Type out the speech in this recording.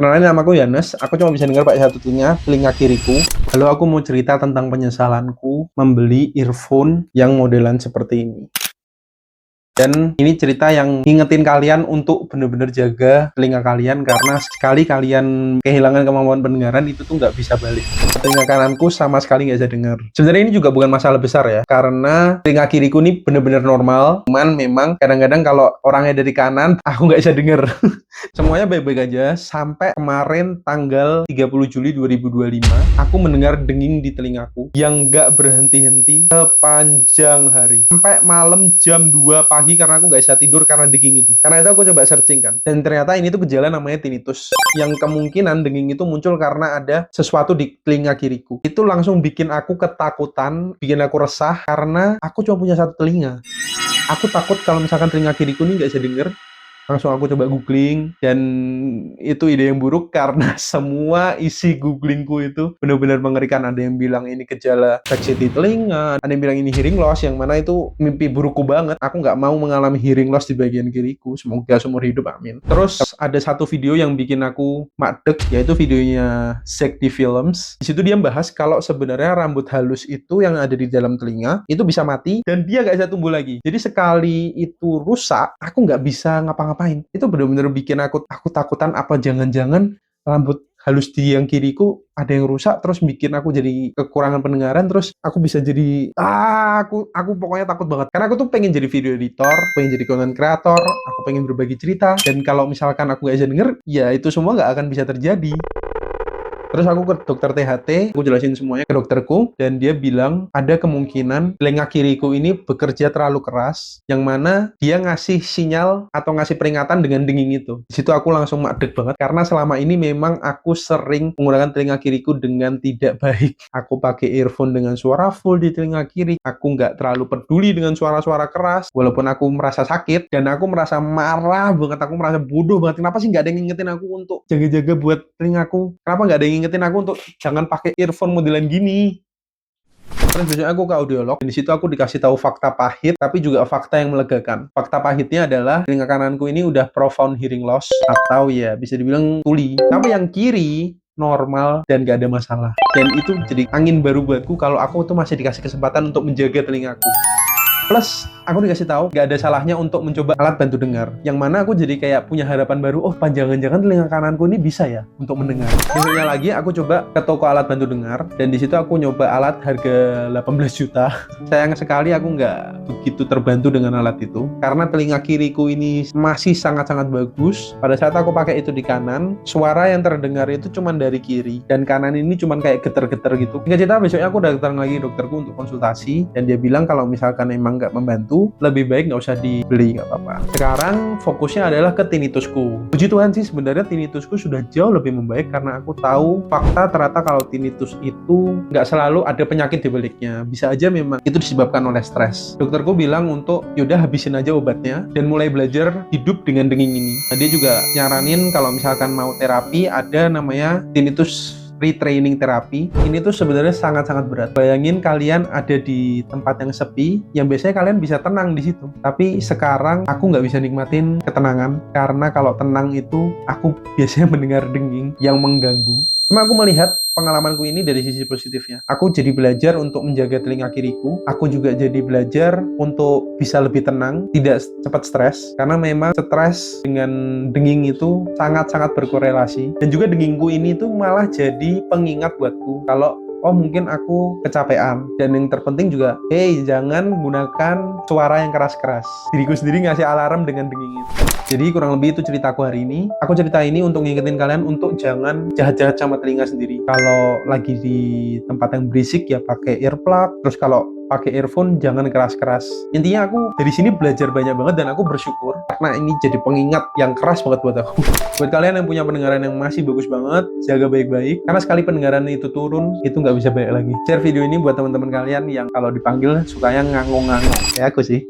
Kenalin, namaku Yanes, aku cuma bisa dengar pakai satu telinga kiriku. Lalu aku mau cerita tentang penyesalanku membeli earphone yang modelan seperti ini. Dan ini cerita yang ngingetin kalian untuk bener-bener jaga telinga kalian, karena sekali kalian kehilangan kemampuan pendengaran itu tuh nggak bisa balik. Telinga kananku sama sekali nggak bisa dengar. Sebenarnya ini juga bukan masalah besar ya, karena telinga kiriku ini bener-bener normal. Cuman memang kadang-kadang kalau orangnya dari kanan, aku nggak bisa denger. Semuanya baik-baik aja sampai kemarin tanggal 30 Juli 2025 aku mendengar denging di telingaku yang nggak berhenti-henti sepanjang hari sampai malam jam 2 pagi karena aku nggak bisa tidur karena denging itu. Karena itu aku coba searching kan, dan ternyata ini tuh gejala namanya tinnitus, yang kemungkinan denging itu muncul karena ada sesuatu di telinga kiriku. Itu langsung bikin aku ketakutan, bikin aku resah karena aku cuma punya satu telinga. Aku takut kalau misalkan telinga kiriku ini nggak bisa denger. Langsung aku coba googling, dan itu ide yang buruk karena semua isi googlingku itu benar-benar mengerikan. Ada yang bilang ini gejala infeksi di telinga, ada yang bilang ini hearing loss, yang mana itu mimpi burukku banget. Aku nggak mau mengalami hearing loss di bagian kiriku, semoga seumur hidup, amin. Terus ada satu video yang bikin aku madek, yaitu videonya Zakti Films. Di situ dia bahas kalau sebenarnya rambut halus itu yang ada di dalam telinga itu bisa mati dan dia nggak bisa tumbuh lagi. Jadi sekali itu rusak, aku nggak bisa ngapa-ngapain. Itu benar-benar bikin aku takutan, apa jangan-jangan rambut halus di yang kiriku ada yang rusak terus bikin aku jadi kekurangan pendengaran, terus aku bisa jadi aku pokoknya takut banget. Karena aku tuh pengen jadi video editor, pengen jadi content creator, aku pengen berbagi cerita, dan kalau misalkan aku nggak bisa denger, ya itu semua nggak akan bisa terjadi. Terus aku ke dokter THT, aku jelasin semuanya ke dokterku, dan dia bilang ada kemungkinan telinga kiriku ini bekerja terlalu keras, yang mana dia ngasih sinyal atau ngasih peringatan dengan denging itu. Di situ aku langsung madek banget, karena selama ini memang aku sering menggunakan telinga kiriku dengan tidak baik. Aku pakai earphone dengan suara full di telinga kiri, aku nggak terlalu peduli dengan suara-suara keras, walaupun aku merasa sakit, dan aku merasa marah banget, aku merasa bodoh banget. Kenapa sih nggak ada yang ngingetin aku untuk jaga-jaga buat telingaku? Kenapa nggak ada yang ngingetin aku untuk jangan pakai earphone modelan gini? Terus besoknya aku ke audiolog, dan di situ aku dikasih tahu fakta pahit, tapi juga fakta yang melegakan. Fakta pahitnya adalah telinga kananku ini udah profound hearing loss, atau ya bisa dibilang tuli. Tapi yang kiri normal dan gak ada masalah. Dan itu jadi angin baru buatku kalau aku tuh masih dikasih kesempatan untuk menjaga telingaku. Plus, aku dikasih tahu gak ada salahnya untuk mencoba alat bantu dengar. Yang mana aku jadi kayak punya harapan baru, oh jangan-jangan telinga kananku ini bisa ya untuk mendengar. Besoknya lagi aku coba ke toko alat bantu dengar, dan di situ aku nyoba alat harga 18 juta. Sayang sekali aku nggak begitu terbantu dengan alat itu, karena telinga kiriku ini masih sangat-sangat bagus. Pada saat aku pakai itu di kanan, suara yang terdengar itu cuma dari kiri, dan kanan ini cuma kayak geter-geter gitu. Singkat cerita, besoknya aku datang lagi dokterku untuk konsultasi, dan dia bilang kalau misalkan emang nggak membantu, lebih baik nggak usah dibeli, nggak apa-apa. Sekarang fokusnya adalah ke tinnitusku. Puji Tuhan sih, sebenarnya tinnitusku sudah jauh lebih membaik, karena aku tahu fakta ternyata kalau tinnitus itu nggak selalu ada penyakit di baliknya. Bisa aja memang itu disebabkan oleh stres. Dokterku bilang untuk yaudah habisin aja obatnya dan mulai belajar hidup dengan denging ini. Nah, dia juga nyaranin kalau misalkan mau terapi, ada namanya tinnitus retraining terapi. Ini tuh sebenarnya sangat-sangat berat. Bayangin kalian ada di tempat yang sepi, yang biasanya kalian bisa tenang di situ. Tapi sekarang aku nggak bisa nikmatin ketenangan, karena kalau tenang itu aku biasanya mendengar denging yang mengganggu. Cuma aku melihat pengalamanku ini dari sisi positifnya. Aku jadi belajar untuk menjaga telinga kiriku. Aku juga jadi belajar untuk bisa lebih tenang, tidak cepat stres. Karena memang stres dengan denging itu sangat-sangat berkorelasi. Dan juga dengingku ini tuh malah jadi pengingat buatku kalau oh mungkin aku kecapean. Dan yang terpenting juga, hey jangan gunakan suara yang keras-keras. Diriku sendiri ngasih alarm dengan denging itu. Jadi kurang lebih itu ceritaku hari ini. Aku cerita ini untuk ngingetin kalian untuk jangan jahat-jahat sama telinga sendiri. Kalau lagi di tempat yang berisik ya pakai earplug. Terus kalau pakai earphone jangan keras-keras. Intinya aku dari sini belajar banyak banget, dan aku bersyukur karena ini jadi pengingat yang keras banget buat aku. Buat kalian yang punya pendengaran yang masih bagus banget, jaga baik-baik. Karena sekali pendengaran itu turun, itu nggak bisa baik lagi. Share video ini buat teman-teman kalian yang kalau dipanggil sukanya ngangong-ngangong. Kayak aku sih.